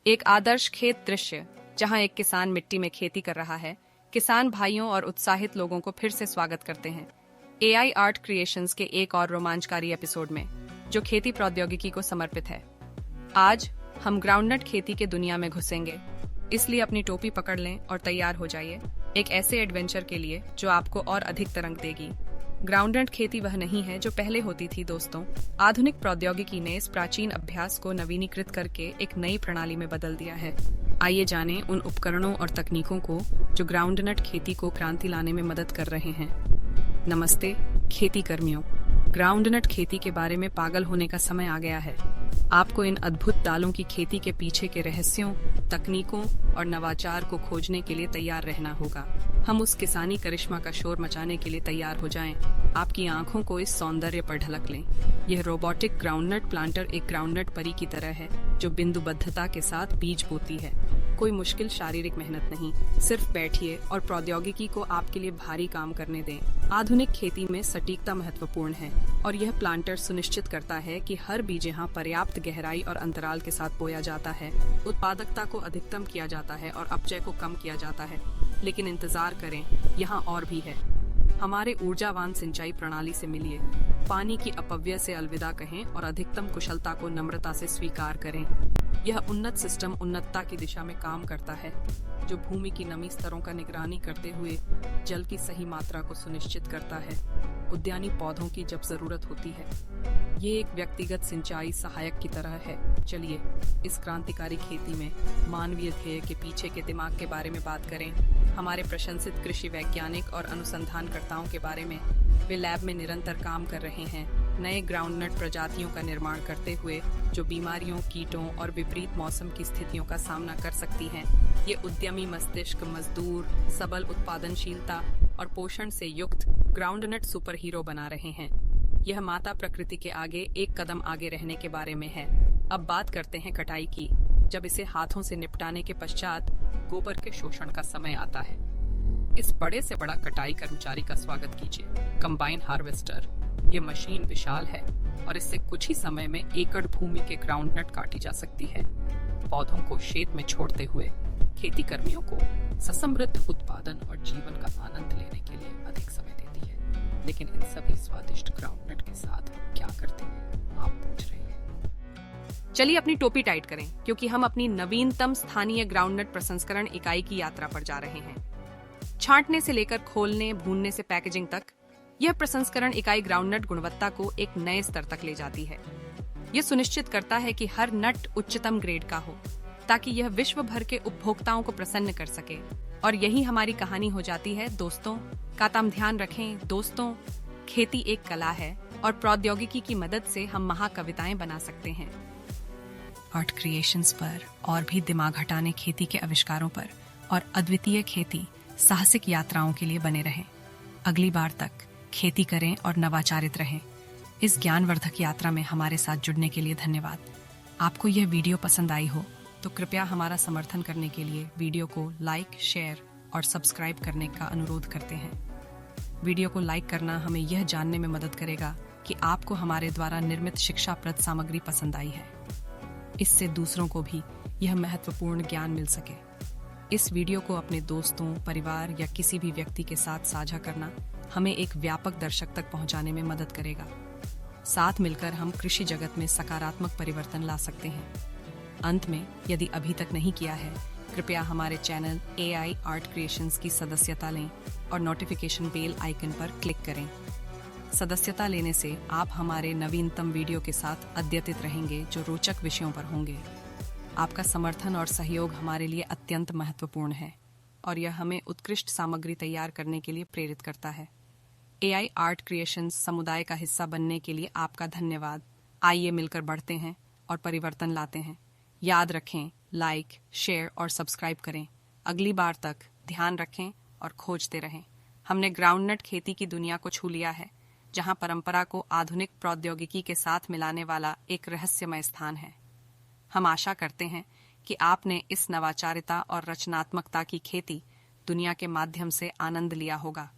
एक आदर्श खेत दृश्य जहां एक किसान मिट्टी में खेती कर रहा है। किसान भाइयों और उत्साहित लोगों को फिर से स्वागत करते हैं एआई आर्ट क्रिएशंस के एक और रोमांचकारी एपिसोड में, जो खेती प्रौद्योगिकी को समर्पित है। आज हम ग्राउंडनट खेती के दुनिया में घुसेंगे, इसलिए अपनी टोपी पकड़ लें और तैयार हो जाइए एक ऐसे एडवेंचर के लिए जो आपको और अधिक तरंग देगी। ग्राउंडनट खेती वह नहीं है जो पहले होती थी दोस्तों। आधुनिक प्रौद्योगिकी ने इस प्राचीन अभ्यास को नवीनीकृत करके एक नई प्रणाली में बदल दिया है। आइए जानें उन उपकरणों और तकनीकों को जो ग्राउंडनट खेती को क्रांति लाने में मदद कर रहे हैं। नमस्ते खेती कर्मियों, ग्राउंडनट खेती के बारे में पागल होने का समय आ गया है। आपको इन अद्भुत दालों की खेती के पीछे के रहस्यों, तकनीकों और नवाचार को खोजने के लिए तैयार रहना होगा। हम उस किसानी करिश्मा का शोर मचाने के लिए तैयार हो जाएं। आपकी आंखों को इस सौंदर्य पर ढलक लें। यह रोबोटिक ग्राउंडनट प्लांटर एक ग्राउंडनट परी की तरह है जो बिंदुबद्धता के साथ बीज बोती है। कोई मुश्किल शारीरिक मेहनत नहीं, सिर्फ बैठिए और प्रौद्योगिकी को आपके लिए भारी काम करने दें। आधुनिक खेती में सटीकता महत्वपूर्ण है और यह प्लांटर सुनिश्चित करता है कि हर बीज यहाँ पर्याप्त गहराई और अंतराल के साथ बोया जाता है। उत्पादकता को अधिकतम किया जाता है और अपचय को कम किया जाता है। लेकिन इंतजार करें, यहाँ और भी है। हमारे ऊर्जावान सिंचाई प्रणाली से मिलिए, पानी की अपव्यय से अलविदा कहें और अधिकतम कुशलता को नम्रता से स्वीकार करें। यह उन्नत सिस्टम उन्नतता की दिशा में काम करता है, जो भूमि की नमी स्तरों का निगरानी करते हुए जल की सही मात्रा को सुनिश्चित करता है, उद्यानी पौधों की जब जरूरत होती है। ये एक व्यक्तिगत सिंचाई सहायक की तरह है। चलिए इस क्रांतिकारी खेती में मानवीय ध्येय के पीछे के दिमाग के बारे में बात करें। हमारे प्रशंसित कृषि वैज्ञानिक और अनुसंधानकर्ताओं के बारे में। वे लैब में निरंतर काम कर रहे हैं, नए ग्राउंडनट प्रजातियों का निर्माण करते हुए जो बीमारियों, कीटों और विपरीत मौसम की स्थितियों का सामना कर सकती हैं। ये उद्यमी मस्तिष्क मजदूर, सबल उत्पादनशीलता और पोषण से युक्त ग्राउंडनट सुपर हीरो बना रहे हैं। यह माता प्रकृति के आगे एक कदम आगे रहने के बारे में है। अब बात करते हैं कटाई की। जब इसे हाथों से निपटाने के पश्चात गोबर के शोषण का समय आता है। इस बड़े से बड़ा कटाई कर्मचारी का स्वागत कीजिए, कंबाइन हार्वेस्टर। ये मशीन विशाल है और इससे कुछ ही समय में एकड़ भूमि के ग्राउंडनट काटी जा सकती है, पौधों को शेत में छोड़ते हुए खेती कर्मियों को ससमृद्ध उत्पादन और जीवन का आनंद लेने के लिए अधिक समय देती है। लेकिन इन सभी स्वादिष्ट ग्राउंडनट के साथ क्या करते हैं, आप पूछ रहे हैं। चलिए अपनी टोपी टाइट करें, क्योंकि हम अपनी नवीनतम स्थानीय ग्राउंडनट प्रसंस्करण इकाई की यात्रा पर जा रहे हैं। छांटने से लेकर खोलने, भूनने से पैकेजिंग तक, यह प्रसंस्करण इकाई ग्राउंडनट गुणवत्ता को एक नए स्तर तक ले जाती है। यह सुनिश्चित करता है कि हर नट उच्चतम ग्रेड का हो, ताकि यह विश्व भर के उपभोक्ताओं को प्रसन्न कर सके। और यही हमारी कहानी हो जाती है दोस्तों। कातम ध्यान रखें दोस्तों, खेती एक कला है और प्रौद्योगिकी की मदद से हम महाकविताएं बना सकते हैं। आर्ट क्रिएशंस पर और भी दिमाग हटाने खेती के आविष्कारों पर और अद्वितीय खेती साहसिक यात्राओं के लिए बने रहें। अगली बार तक खेती करें और नवाचारित रहें। इस ज्ञानवर्धक यात्रा में हमारे साथ जुड़ने के लिए धन्यवाद। आपको यह वीडियो पसंद आई हो तो कृपया हमारा समर्थन करने के लिए वीडियो को लाइक, शेयर और सब्सक्राइब करने का अनुरोध करते हैं। वीडियो को लाइक करना हमें यह जानने में मदद करेगा कि आपको हमारे द्वारा निर्मित शिक्षाप्रद सामग्री पसंद आई है। इससे दूसरों को भी यह महत्वपूर्ण ज्ञान मिल सके। इस वीडियो को अपने दोस्तों, परिवार या किसी भी व्यक्ति के साथ साझा करना हमें एक व्यापक दर्शक तक पहुंचाने में मदद करेगा। साथ मिलकर हम कृषि जगत में सकारात्मक परिवर्तन ला सकते हैं। अंत में, यदि अभी तक नहीं किया है, कृपया हमारे चैनल एआई आर्ट क्रिएशंस की सदस्यता लें और नोटिफिकेशन बेल आइकन पर क्लिक करें। सदस्यता लेने से आप हमारे नवीनतम वीडियो के साथ अद्यतित रहेंगे जो रोचक विषयों पर होंगे। आपका समर्थन और सहयोग हमारे लिए अत्यंत महत्वपूर्ण है और यह हमें उत्कृष्ट सामग्री तैयार करने के लिए प्रेरित करता है। एआई आर्ट क्रिएशंस समुदाय का हिस्सा बनने के लिए आपका धन्यवाद। आइए मिलकर बढ़ते हैं और परिवर्तन लाते हैं। याद रखें, लाइक, शेयर और सब्सक्राइब करें। अगली बार तक ध्यान रखें और खोजते रहें। हमने ग्राउंडनट खेती की दुनिया को छू लिया है, जहां परंपरा को आधुनिक प्रौद्योगिकी के साथ मिलाने वाला एक रहस्यमय स्थान है। हम आशा करते हैं कि आपने इस नवाचारिता और रचनात्मकता की खेती दुनिया के माध्यम से आनंद लिया होगा।